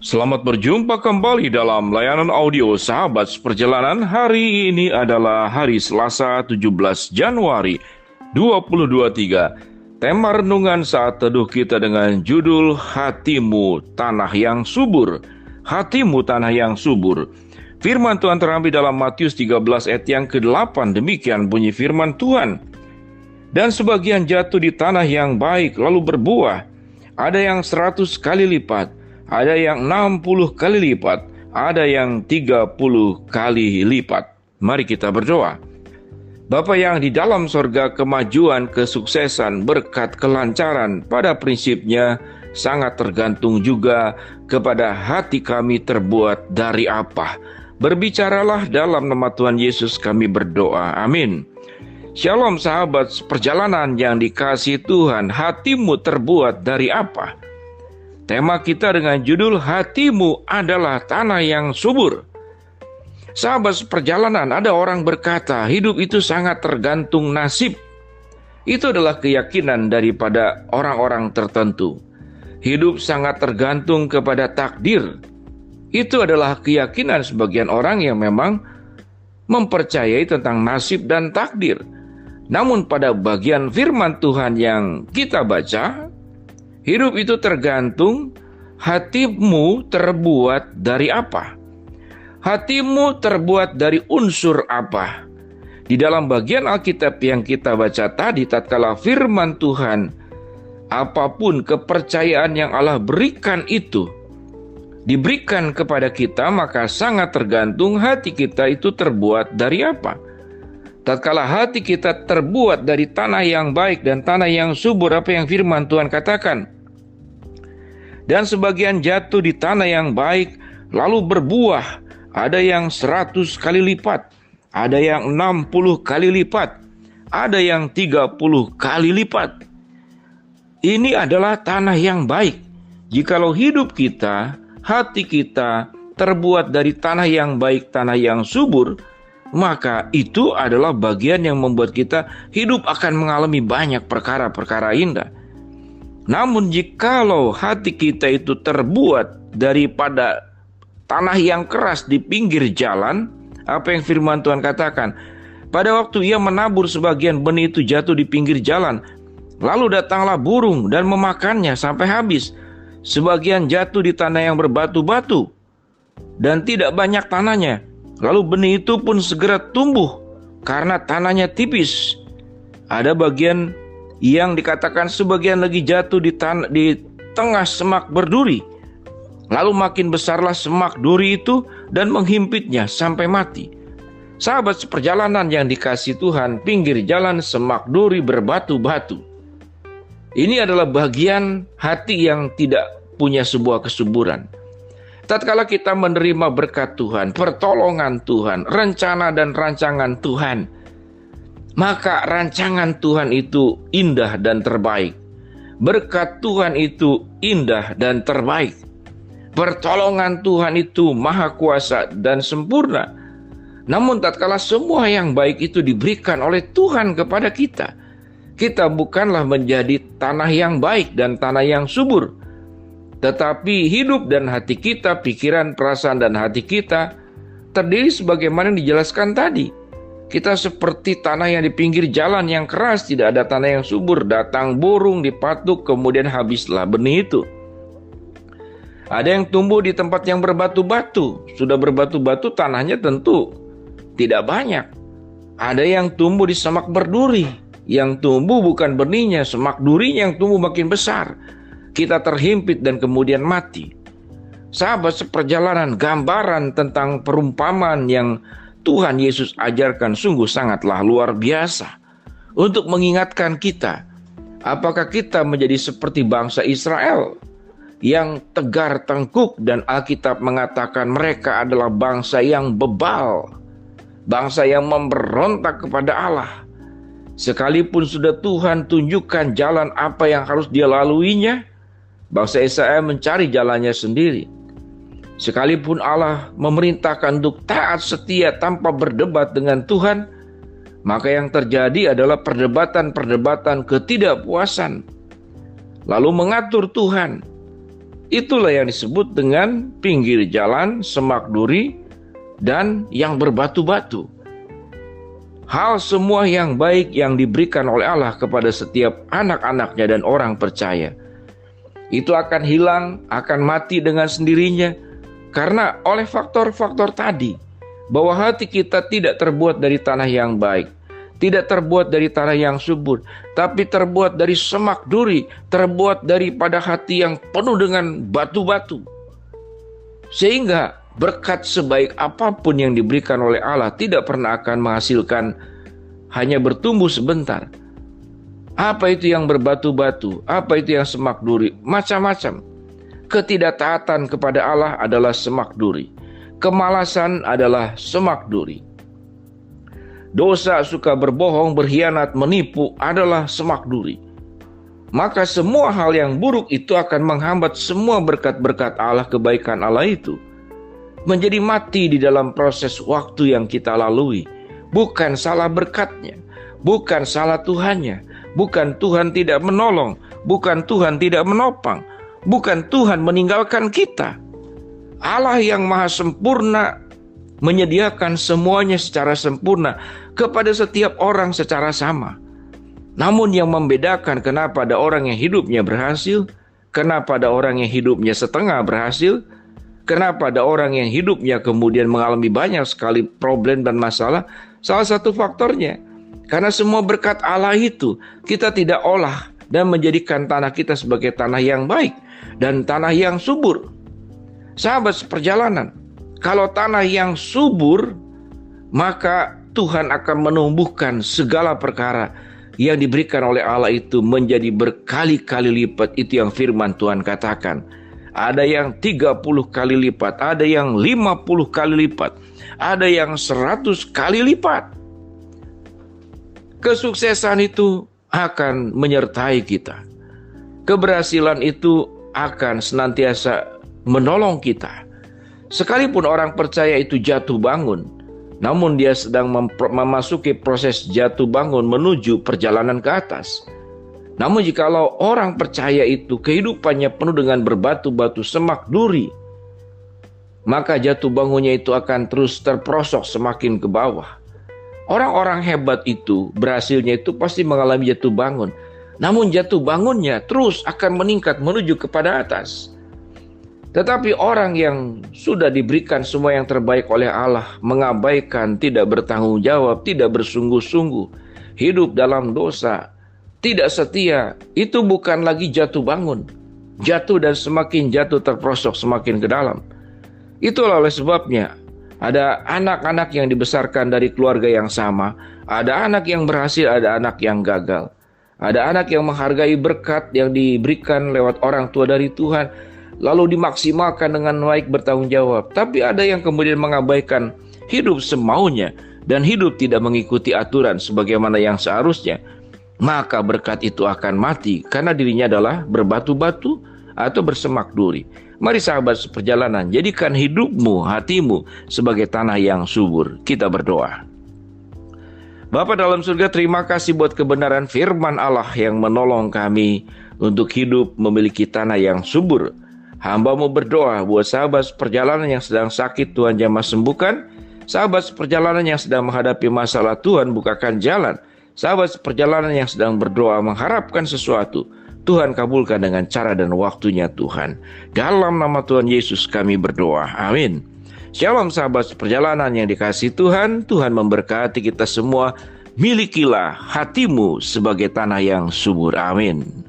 Selamat berjumpa kembali dalam layanan audio Sahabat Seperjalanan. Hari ini adalah hari Selasa 17 Januari 2023. Tema renungan saat teduh kita dengan judul Hatimu Tanah yang Subur. Hatimu Tanah yang Subur. Firman Tuhan terambil dalam Matius 13 ayat yang ke-8. Demikian bunyi firman Tuhan. Dan sebagian jatuh di tanah yang baik lalu berbuah. Ada yang 100 kali lipat, ada yang 60 kali lipat, ada yang 30 kali lipat. Mari kita berdoa. Bapa yang di dalam sorga, kemajuan, kesuksesan, berkat, kelancaran pada prinsipnya sangat tergantung juga kepada hati kami terbuat dari apa. Berbicaralah dalam nama Tuhan Yesus kami berdoa. Amin. Shalom sahabat perjalanan yang dikasihi Tuhan. Hatimu terbuat dari apa? Tema kita dengan judul Hatimu adalah tanah yang subur. Sahabat perjalanan, ada orang berkata hidup itu sangat tergantung nasib. Itu adalah keyakinan daripada orang-orang tertentu. Hidup sangat tergantung kepada takdir. Itu adalah keyakinan sebagian orang yang memang mempercayai tentang nasib dan takdir. Namun pada bagian firman Tuhan yang kita baca, hidup itu tergantung hatimu terbuat dari apa? Hatimu terbuat dari unsur apa? Di dalam bagian Alkitab yang kita baca tadi, tatkala firman Tuhan, apapun kepercayaan yang Allah berikan itu diberikan kepada kita, maka sangat tergantung hati kita itu terbuat dari apa. Tatkala hati kita terbuat dari tanah yang baik dan tanah yang subur, apa yang firman Tuhan katakan? Dan sebagian jatuh di tanah yang baik, lalu berbuah. Ada yang 100 kali lipat, ada yang 60 kali lipat, ada yang 30 kali lipat. Ini adalah tanah yang baik. Jikalau hidup kita, hati kita terbuat dari tanah yang baik, tanah yang subur, maka itu adalah bagian yang membuat kita hidup akan mengalami banyak perkara-perkara indah. Namun jikalau hati kita itu terbuat daripada tanah yang keras di pinggir jalan, apa yang firman Tuhan katakan? Pada waktu ia menabur, sebagian benih itu jatuh di pinggir jalan, lalu datanglah burung dan memakannya sampai habis. Sebagian jatuh di tanah yang berbatu-batu dan tidak banyak tanahnya. Lalu benih itu pun segera tumbuh karena tanahnya tipis. Ada bagian yang dikatakan sebagian lagi jatuh di tengah semak berduri. Lalu makin besarlah semak duri itu dan menghimpitnya sampai mati. Sahabat seperjalanan yang dikasihi Tuhan, pinggir jalan semak duri berbatu-batu. Ini adalah bagian hati yang tidak punya sebuah kesuburan. Tatkala kita menerima berkat Tuhan, pertolongan Tuhan, rencana dan rancangan Tuhan, maka rancangan Tuhan itu indah dan terbaik. Berkat Tuhan itu indah dan terbaik. Pertolongan Tuhan itu maha kuasa dan sempurna. Namun tatkala semua yang baik itu diberikan oleh Tuhan kepada kita, kita bukanlah menjadi tanah yang baik dan tanah yang subur. Tetapi hidup dan hati kita, pikiran, perasaan dan hati kita terdiri sebagaimana yang dijelaskan tadi. Kita seperti tanah yang di pinggir jalan yang keras, tidak ada tanah yang subur. Datang burung, dipatuk, kemudian habislah benih itu. Ada yang tumbuh di tempat yang berbatu-batu. Sudah berbatu-batu, tanahnya tentu tidak banyak. Ada yang tumbuh di semak berduri. Yang tumbuh bukan benihnya, semak durinya yang tumbuh makin besar. Kita terhimpit dan kemudian mati. Sahabat seperjalanan, gambaran tentang perumpamaan yang Tuhan Yesus ajarkan sungguh sangatlah luar biasa. Untuk mengingatkan kita, apakah kita menjadi seperti bangsa Israel yang tegar tengkuk, dan Alkitab mengatakan mereka adalah bangsa yang bebal, bangsa yang memberontak kepada Allah. Sekalipun sudah Tuhan tunjukkan jalan apa yang harus dia laluinya, bangsa Israel mencari jalannya sendiri. Sekalipun Allah memerintahkan untuk taat setia tanpa berdebat dengan Tuhan, maka yang terjadi adalah perdebatan-perdebatan ketidakpuasan. Lalu mengatur Tuhan. Itulah yang disebut dengan pinggir jalan, semak duri, dan yang berbatu-batu. Hal semua yang baik yang diberikan oleh Allah kepada setiap anak-anaknya dan orang percaya, itu akan hilang, akan mati dengan sendirinya, karena oleh faktor-faktor tadi, bahwa hati kita tidak terbuat dari tanah yang baik, tidak terbuat dari tanah yang subur, tapi terbuat dari semak duri, terbuat daripada hati yang penuh dengan batu-batu. Sehingga berkat sebaik apapun yang diberikan oleh Allah tidak pernah akan menghasilkan hanya bertumbuh sebentar. Apa itu yang berbatu-batu? Apa itu yang semak duri? Macam-macam. Ketidaktaatan kepada Allah adalah semak duri. Kemalasan adalah semak duri. Dosa, suka berbohong, berkhianat, menipu adalah semak duri. Maka semua hal yang buruk itu akan menghambat semua berkat-berkat Allah, kebaikan Allah itu menjadi mati di dalam proses waktu yang kita lalui. Bukan salah berkatnya, bukan salah Tuhannya, bukan Tuhan tidak menolong, bukan Tuhan tidak menopang, bukan Tuhan meninggalkan kita. Allah yang maha sempurna menyediakan semuanya secara sempurna kepada setiap orang secara sama. Namun yang membedakan kenapa ada orang yang hidupnya berhasil, kenapa ada orang yang hidupnya setengah berhasil, kenapa ada orang yang hidupnya kemudian mengalami banyak sekali problem dan masalah, salah satu faktornya, karena semua berkat Allah itu kita tidak olah dan menjadikan tanah kita sebagai tanah yang baik dan tanah yang subur. Sahabat seperjalanan, kalau tanah yang subur, maka Tuhan akan menumbuhkan segala perkara yang diberikan oleh Allah itu menjadi berkali-kali lipat. Itu yang firman Tuhan katakan. Ada yang 30 kali lipat, ada yang 50 kali lipat, ada yang 100 kali lipat. Kesuksesan itu akan menyertai kita. Keberhasilan itu akan senantiasa menolong kita. Sekalipun orang percaya itu jatuh bangun, namun dia sedang memasuki proses jatuh bangun menuju perjalanan ke atas. Namun jikalau orang percaya itu kehidupannya penuh dengan berbatu-batu, semak duri, maka jatuh bangunnya itu akan terus terperosok semakin ke bawah. Orang-orang hebat itu, berhasilnya itu pasti mengalami jatuh bangun. Namun jatuh bangunnya terus akan meningkat menuju kepada atas. Tetapi orang yang sudah diberikan semua yang terbaik oleh Allah, mengabaikan, tidak bertanggung jawab, tidak bersungguh-sungguh, hidup dalam dosa, tidak setia, itu bukan lagi jatuh bangun. Jatuh dan semakin jatuh terperosok semakin ke dalam. Itulah oleh sebabnya ada anak-anak yang dibesarkan dari keluarga yang sama, ada anak yang berhasil, ada anak yang gagal. Ada anak yang menghargai berkat yang diberikan lewat orang tua dari Tuhan, lalu dimaksimalkan dengan baik, bertanggung jawab. Tapi ada yang kemudian mengabaikan, hidup semaunya dan hidup tidak mengikuti aturan sebagaimana yang seharusnya. Maka berkat itu akan mati karena dirinya adalah berbatu-batu atau bersemak duri. Mari sahabat seperjalanan, jadikan hidupmu, hatimu sebagai tanah yang subur. Kita berdoa. Bapa dalam surga, terima kasih buat kebenaran firman Allah yang menolong kami untuk hidup memiliki tanah yang subur. Hamba-Mu berdoa buat sahabat seperjalanan yang sedang sakit, Tuhan jamah sembuhkan. Sahabat seperjalanan yang sedang menghadapi masalah, Tuhan bukakan jalan. Sahabat seperjalanan yang sedang berdoa mengharapkan sesuatu, Tuhan kabulkan dengan cara dan waktunya Tuhan. Dalam nama Tuhan Yesus kami berdoa. Amin. Shalom sahabat seperjalanan yang dikasihi Tuhan. Tuhan memberkati kita semua. Milikilah hatimu sebagai tanah yang subur. Amin.